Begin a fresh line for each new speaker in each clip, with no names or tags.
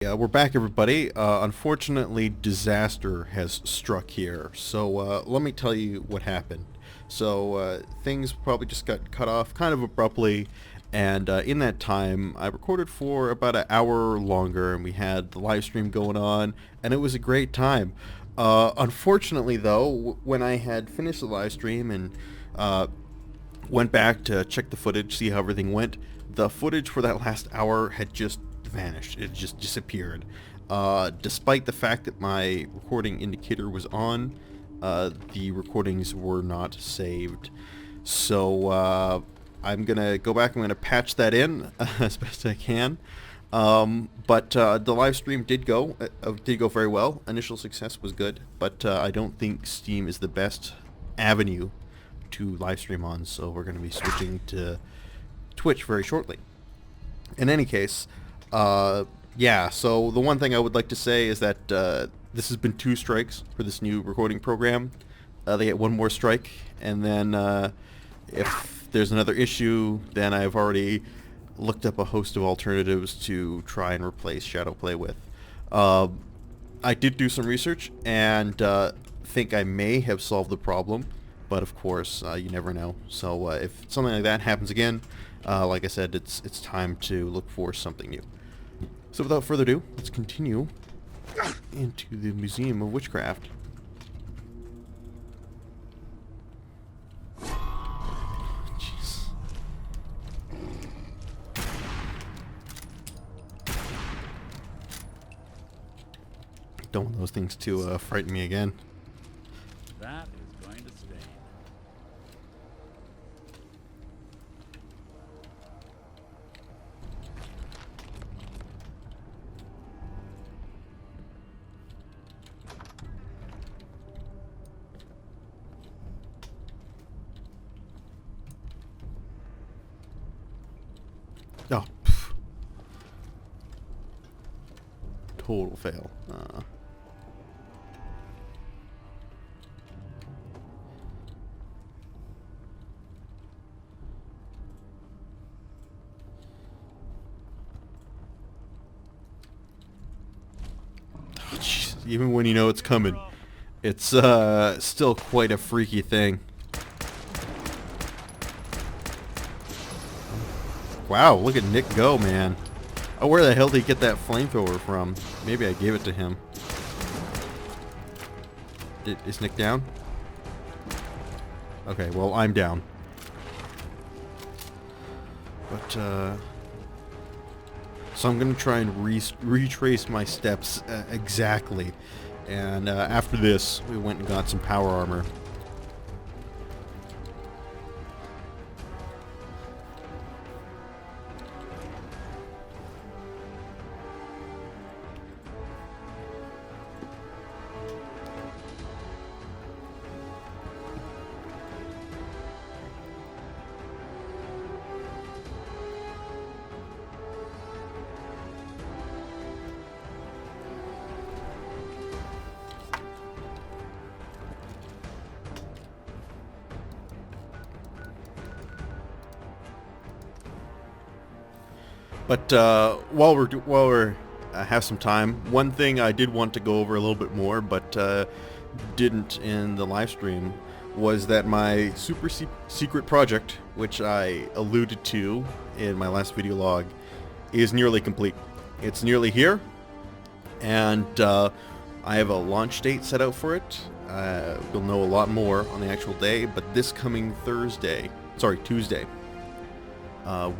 Yeah, we're back, everybody. Unfortunately, disaster has struck here. So let me tell you what happened. So things probably just got cut off kind of abruptly, and in that time, I recorded for about an hour longer, and we had the live stream going on, and it was a great time. Unfortunately, though, when I had finished the live stream and went back to check the footage, see how everything went, the footage for that last hour had just vanished. It just disappeared. Despite the fact that my recording indicator was on, the recordings were not saved. So I'm gonna go back. I'm gonna patch that in as best I can. But the live stream did go very well. Initial success was good, but I don't think Steam is the best avenue to live stream on, so we're going to be switching to Twitch very shortly. In any case, yeah, so the one thing I would like to say is that this has been 2 strikes for this new recording program. They get 1 more strike, and then if there's another issue, then I've already looked up a host of alternatives to try and replace Shadowplay with. I did do some research and think I may have solved the problem, but of course, you never know. So if something like that happens again, like I said, it's time to look for something new. So without further ado, let's continue into the Museum of Witchcraft. Jeez. Don't want those things to frighten me again.
That is going to stain.
Oh, pff. Total fail. Even when you know it's coming, it's still quite a freaky thing. Wow, look at Nick go, man. Oh, where the hell did he get that flamethrower from? Maybe I gave it to him. Is Nick down? Okay, well, I'm down. But, so I'm going to try and retrace my steps exactly. And after this, we went and got some power armor. But while we're have some time, one thing I did want to go over a little bit more, but didn't in the live stream, was that my super secret project, which I alluded to in my last video log, is nearly complete. It's nearly here, and I have a launch date set out for it. We'll know a lot more on the actual day, but this coming Tuesday,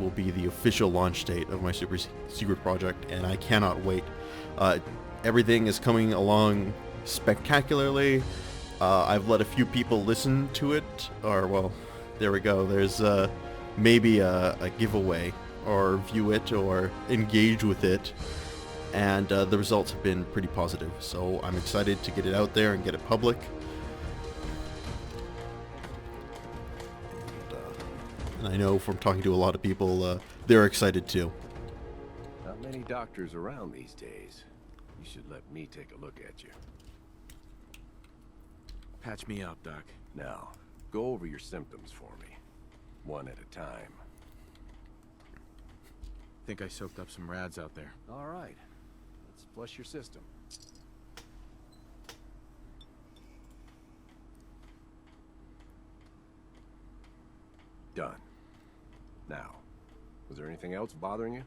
will be the official launch date of my super secret project, and I cannot wait. Everything is coming along spectacularly. I've let a few people listen to it, or, well, there we go. There's maybe a giveaway, or view it, or engage with it, and the results have been pretty positive. So I'm excited to get it out there and get it public. And I know from talking to a lot of people, they're excited too.
Not many doctors around these days. You should let me take a look at you.
Patch me up, Doc.
Now, go over your symptoms for me. One at a time.
Think I soaked up some rads out there.
All right. flush your system. Done. Now, was there anything else bothering you?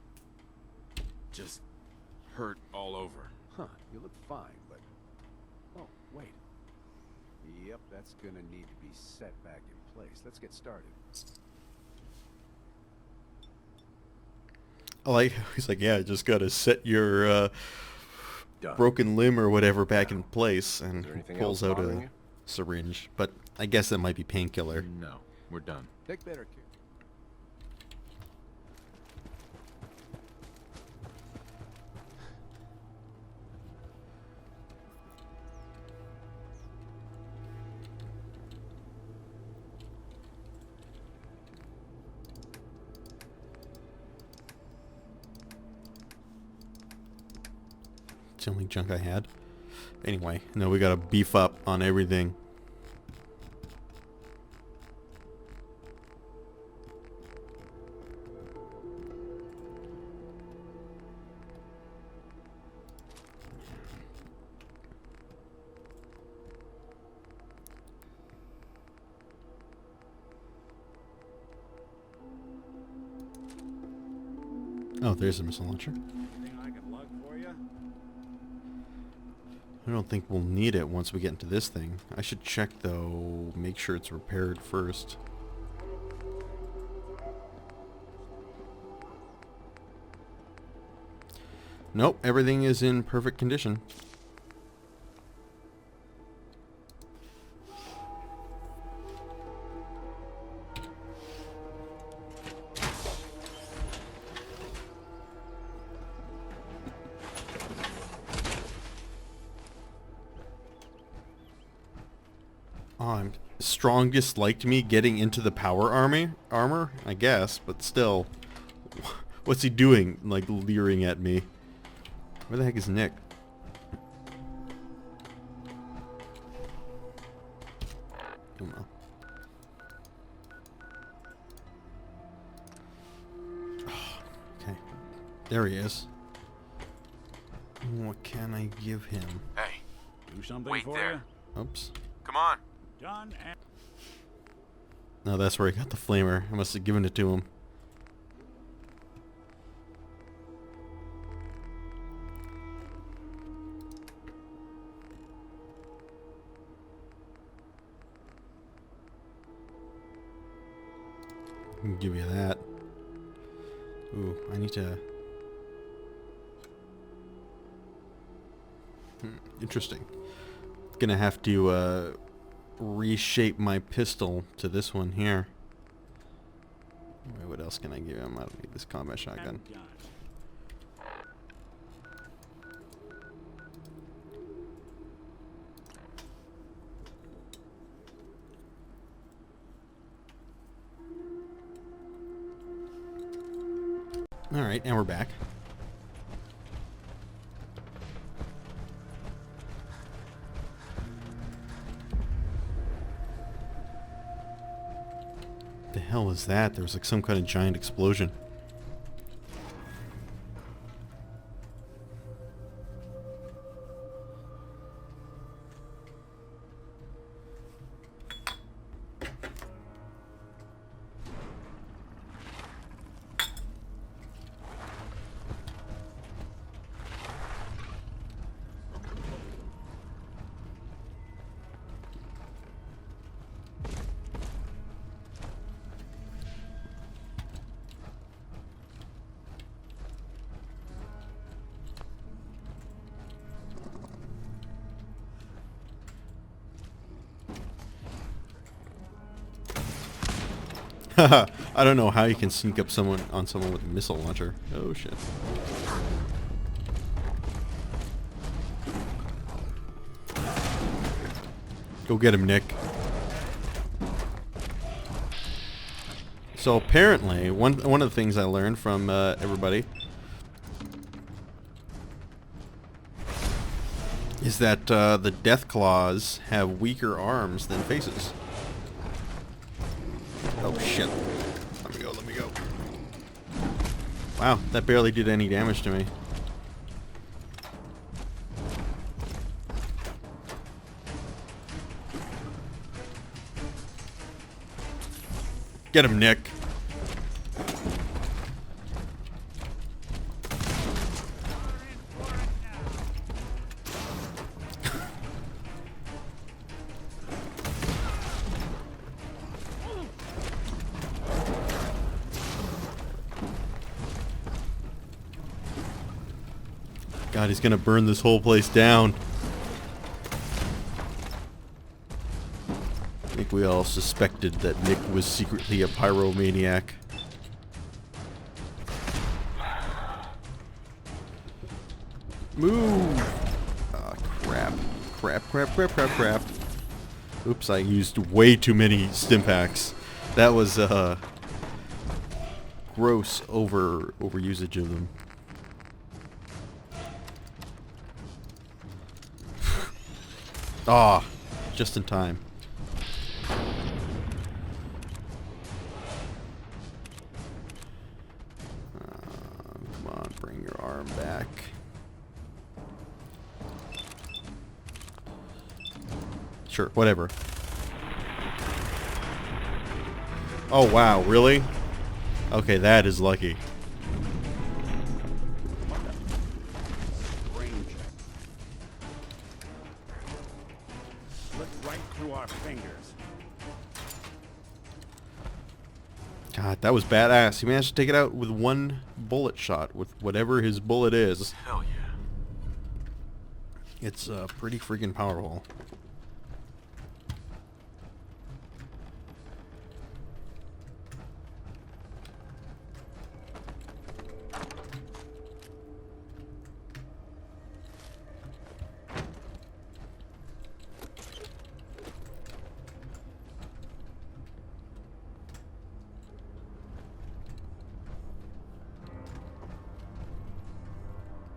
Just hurt all over.
Huh, you look fine, but... Oh, wait. Yep, that's gonna need to be set back in place. Let's get started.
I like, he's like, yeah, just gotta set your
Done.
broken limb or whatever back in place, and
Is there anything
pulls
else
out
bothering
a
you?
syringe. But I guess that might be painkiller.
No, we're done.
Take better care.
It's the only junk I had. Anyway, no, we gotta beef up on everything. Oh, there's a missile launcher.
Anything I can lug for you?
I don't think we'll need it once we get into this thing. I should check, though, make sure it's repaired first. Nope, everything is in perfect condition. Strongest liked me getting into the power armor, I guess, but still. What's he doing? Like, leering at me. Where the heck is Nick? Oh no. Okay. There he is. What can I give him?
Hey,
Do something
Wait
for
there.
Oops.
come on.
you? Done and...
No, that's where he got the flamer. I must have given it to him. I can give you that. Ooh, I need to... Interesting. Gonna have to reshape my pistol to this one here. Wait, what else can I give him? I don't need this combat shotgun.
Done.
Alright, and we're back. The hell is that? There was like some kind of giant explosion. Haha, I don't know how you can sneak up on someone with a missile launcher. Oh shit. Go get him, Nick. So apparently, one of the things I learned from everybody is that the Deathclaws have weaker arms than faces. Oh shit. Let me go, let me go. Wow, that barely did any damage to me. Get him, Nick. God, he's gonna burn this whole place down. I think we all suspected that Nick was secretly a pyromaniac. Move! Ah, crap. Crap. Oops, I used way too many stim packs. That was, gross overusage of them. Ah, just in time. Come on, bring your arm back. Sure, whatever. Oh wow, really? Okay, that is lucky.
Our fingers.
God, that was badass. He managed to take it out with one bullet shot, with whatever his bullet is.
Hell yeah.
It's pretty freaking powerful.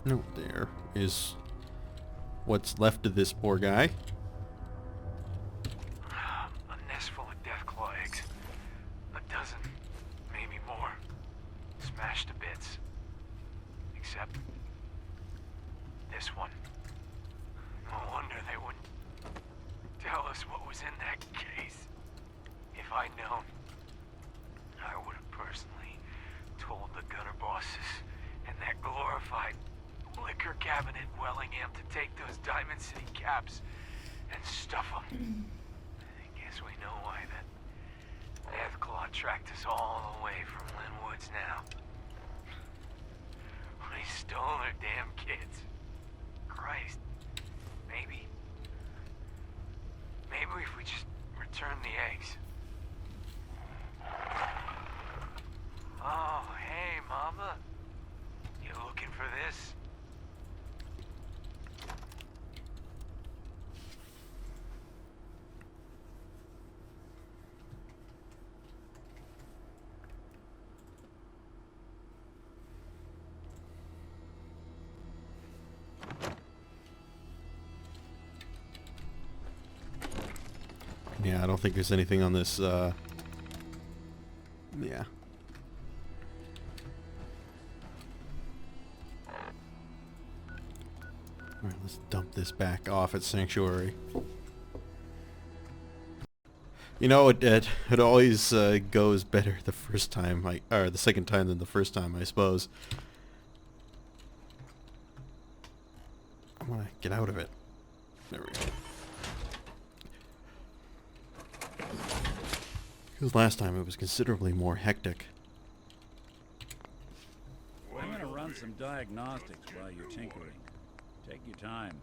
No, there is what's left of this poor guy.
A nest full of Deathclaw eggs. A dozen, maybe more. Smashed to bits. Except this one. No wonder they wouldn't tell us what was in that case. If I'd known, I would have personally told the gunner bosses and that glorified liquor cabinet in Wellingham to take those Diamond City caps and stuff them. I guess we know why that Deathclaw tracked us all the way from Linwood's now. They stole their damn kids. Christ. Maybe if we just return the eggs. Oh, hey, Mama. You looking for this?
Yeah, I don't think there's anything on this, yeah. Alright, let's dump this back off at Sanctuary. You know, it always goes better the first time, or the second time than the first time, I suppose. I want to get out of it. There we go. Because last time it was considerably more hectic.
I'm gonna run some diagnostics while you're tinkering. Take your time.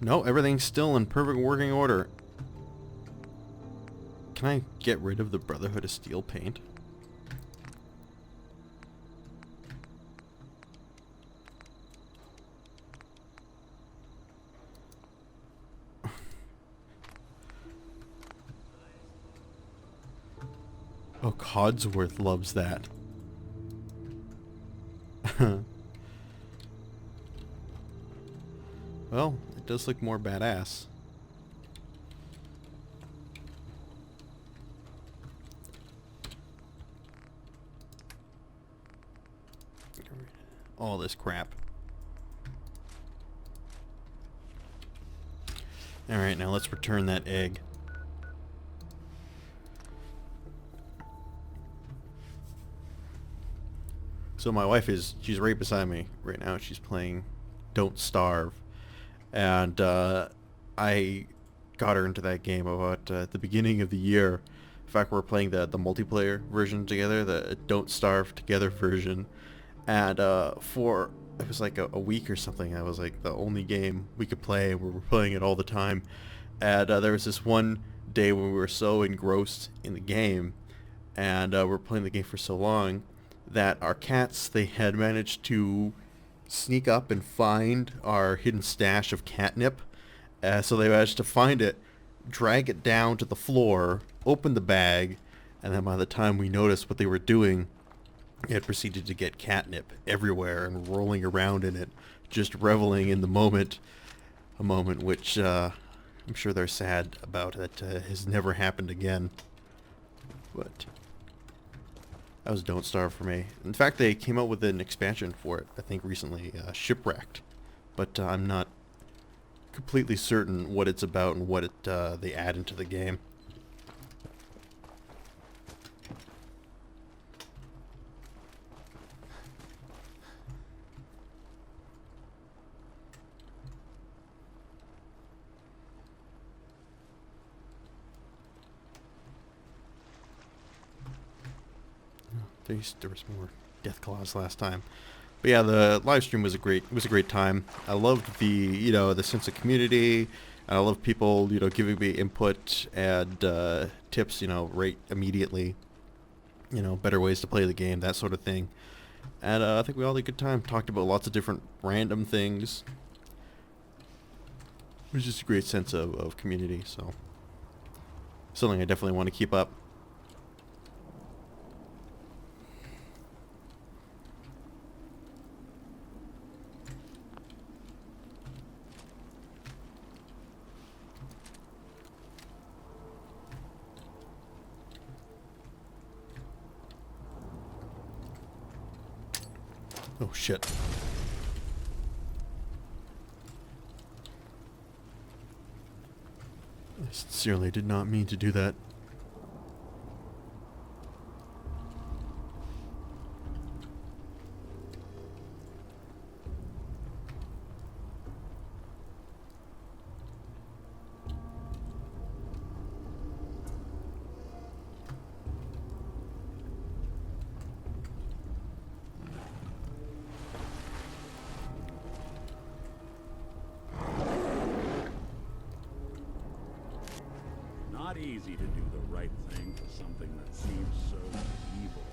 No, everything's still in perfect working order. Can I get rid of the Brotherhood of Steel paint? Oh, Codsworth loves that. Well, it does look more badass. All this crap. Alright, now let's return that egg. So my wife she's right beside me right now. She's playing Don't Starve. And I got her into that game about the beginning of the year. In fact, we're playing the multiplayer version together, the Don't Starve Together version. And it was like a week or something, that was like the only game we could play, and we were playing it all the time. And there was this one day when we were so engrossed in the game, and we were playing the game for so long, that our cats, they had managed to sneak up and find our hidden stash of catnip. So they managed to find it, drag it down to the floor, open the bag, and then by the time we noticed what they were doing, it had proceeded to get catnip everywhere and rolling around in it, just reveling in the moment. A moment which I'm sure they're sad about. That has never happened again. But that was Don't Starve for me. In fact, they came out with an expansion for it, I think recently, Shipwrecked. But I'm not completely certain what it's about and what they add into the game. There was more Deathclaws last time, but yeah, the live stream was a great time. I loved the sense of community, and I love people giving me input and tips right immediately, better ways to play the game, that sort of thing. And I think we all had a good time. Talked about lots of different random things. It was just a great sense of community. So something I definitely want to keep up. Oh shit. I sincerely did not mean to do that.
Not easy to do the right thing for something that seems so evil.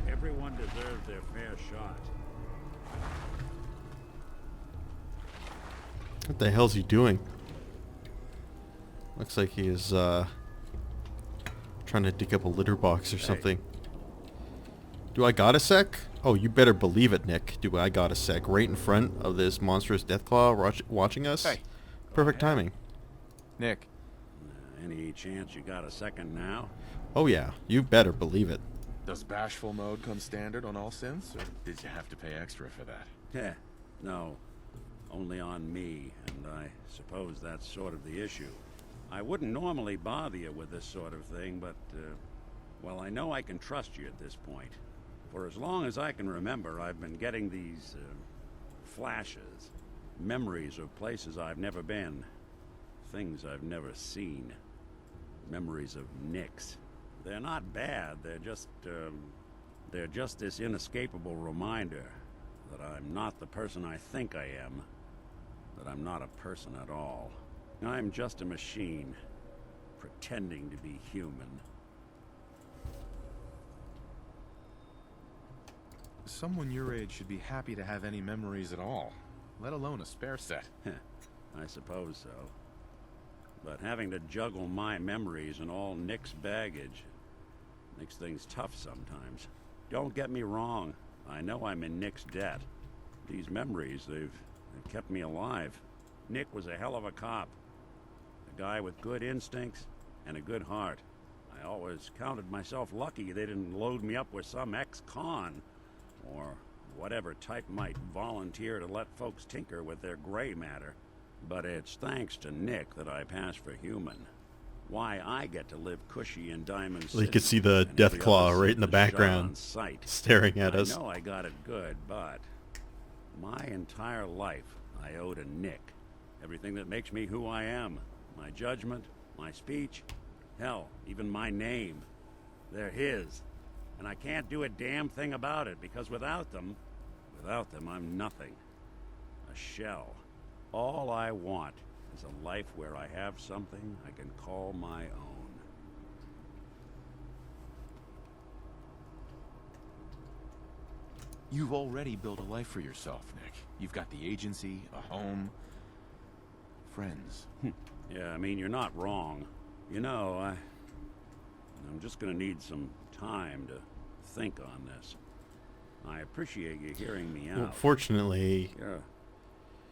Everyone deserves their fair shot.
What the hell's he doing? Looks like he is trying to dig up a litter box or something. Do I got a sec? Oh, you better believe it, Nick. Do I got a sec right in front of this monstrous Deathclaw watching us?
Hey.
Perfect timing.
Nick.
Any chance you got a second now?
Oh yeah, you better believe it.
Does bashful mode come standard on all synths, or did you have to pay extra for that?
Heh, no. Only on me, and I suppose that's sort of the issue. I wouldn't normally bother you with this sort of thing, but, well, I know I can trust you at this point. For as long as I can remember, I've been getting these, flashes. Memories of places I've never been. Things I've never seen. Memories of nicks. They're not bad, they're just this inescapable reminder that I'm not the person I think I am. That I'm not a person at all. I'm just a machine, pretending to be human.
Someone your age should be happy to have any memories at all, let alone a spare set.
I suppose so. But having to juggle my memories and all Nick's baggage makes things tough sometimes. Don't get me wrong, I know I'm in Nick's debt. These memories, they've kept me alive. Nick was a hell of a cop. A guy with good instincts and a good heart. I always counted myself lucky they didn't load me up with some ex-con, or whatever type might volunteer to let folks tinker with their gray matter. But it's thanks to Nick that I pass for human. Why I get to live cushy in Diamond City.
Well, you can see the
and every
Deathclaw
other
right in the
citizen shot
background,
on sight.
staring at
I
us.
know I got it good, but my entire life I owe to Nick. Everything that makes me who I am. My judgment, my speech, hell, even my name. They're his. And I can't do a damn thing about it, because without them, I'm nothing. A shell. All I want is a life where I have something I can call my own.
You've already built a life for yourself, Nick. You've got the agency, a home, friends.
Yeah, I mean, you're not wrong. You know, I'm just gonna need some time to think on this. I appreciate you hearing me out.
Well, fortunately...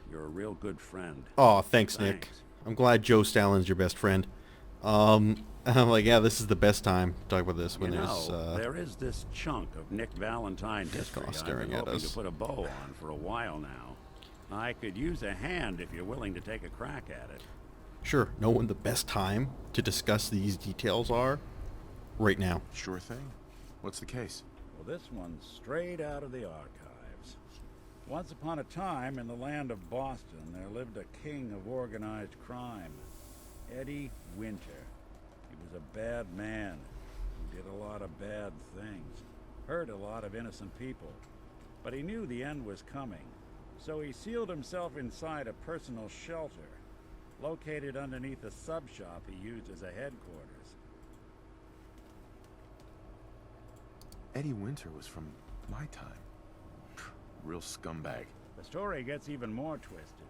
You're a real good friend.
Oh, thanks, Nick. I'm glad Joe Stalin's your best friend. I'm like, yeah, this is the best time to talk about this when there's...
there is this chunk of Nick Valentine history I've
staring
been
at
hoping
us.
to put a bow on for a while now. I could use a hand if you're willing to take a crack at it.
Sure, know when the best time to discuss these details are? Right now.
Sure thing. What's the case?
Well, this one's straight out of the archives. Once upon a time, in the land of Boston, there lived a king of organized crime, Eddie Winter. He was a bad man who did a lot of bad things, hurt a lot of innocent people. But he knew the end was coming, so he sealed himself inside a personal shelter, located underneath a sub-shop he used as a headquarters.
Eddie Winter was from my time. Real scumbag.
The story gets even more twisted.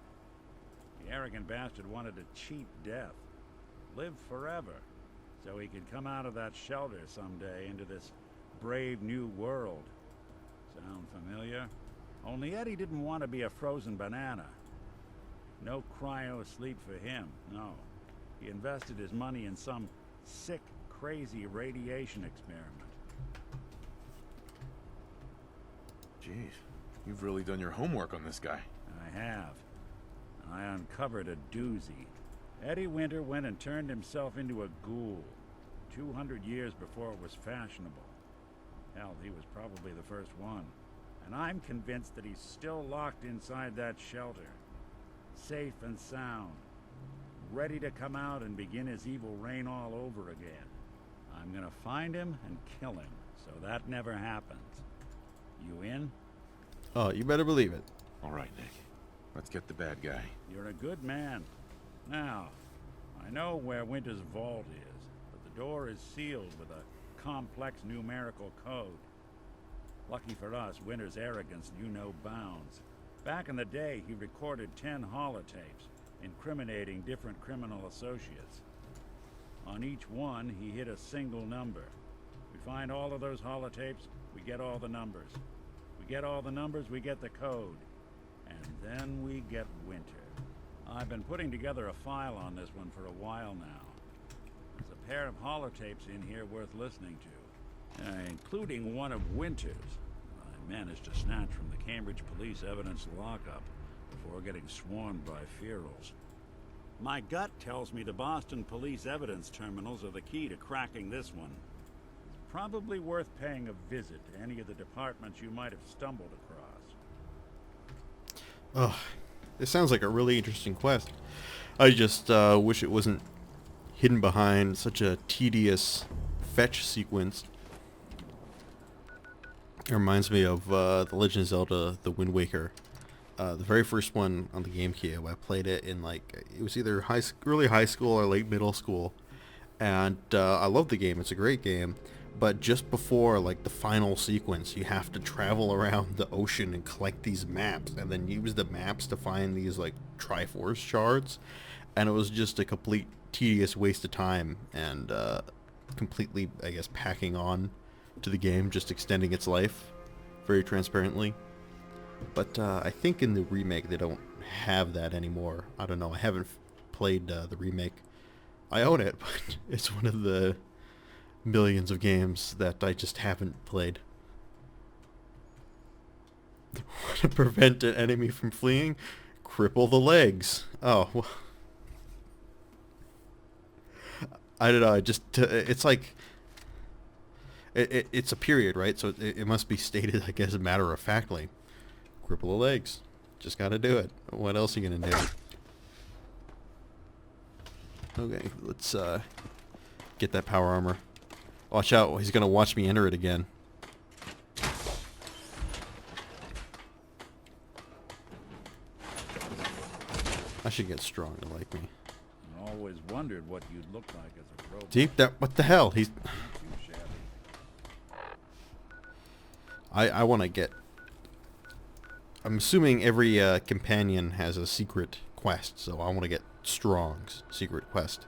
The arrogant bastard wanted to cheat death, live forever, so he could come out of that shelter someday into this brave new world. Sound familiar? Only Eddie didn't want to be a frozen banana. No cryo sleep for him, no. He invested his money in some sick, crazy radiation experiment.
Jeez, you've really done your homework on this guy.
I have. I uncovered a doozy. Eddie Winter went and turned himself into a ghoul 200 years before it was fashionable. Hell, he was probably the first one. And I'm convinced that he's still locked inside that shelter. Safe and sound. Ready to come out and begin his evil reign all over again. I'm gonna find him and kill him, so that never happens. You in?
Oh, you better believe it.
All right, Nick. Let's get the bad guy.
You're a good man. Now, I know where Winter's vault is, but the door is sealed with a complex numerical code. Lucky for us, Winter's arrogance knew no bounds. Back in the day, he recorded 10 holotapes, incriminating different criminal associates. On each one, he hit a single number. We find all of those holotapes, we get all the numbers. We get all the numbers, we get the code. And then we get Winter. I've been putting together a file on this one for a while now. There's a pair of holotapes in here worth listening to, including one of Winter's. I managed to snatch from the Cambridge police evidence lockup before getting swarmed by ferals. My gut tells me the Boston police evidence terminals are the key to cracking this one. It's probably worth paying a visit to any of the departments you might have stumbled across.
Ugh, this sounds like a really interesting quest. I just wish it wasn't hidden behind such a tedious fetch sequence. It reminds me of The Legend of Zelda: The Wind Waker. The very first one on the GameCube. I played it in it was either early high school or late middle school, and I love the game. It's a great game. But just before the final sequence, you have to travel around the ocean and collect these maps, and then use the maps to find these Triforce shards, and it was just a complete tedious waste of time and completely, I guess, packing on to the game, just extending its life very transparently. But I think in the remake they don't have that anymore. I don't know. I haven't played the remake. I own it, but it's one of the millions of games that I just haven't played. To prevent an enemy from fleeing? Cripple the legs. Oh, well. I don't know. It's like it's a period, right? So it must be stated, I guess, matter of factly. Cripple the legs. Just got to do it. What else are you gonna do? Okay, let's get that power armor. Watch out! He's gonna watch me enter it again. I should get strong to like me.
I always wondered what you'd look like as a robot.
Deep that. What the hell? He's.
Too shabby.
I want to get. I'm assuming every companion has a secret quest, so I want to get Strong's secret quest.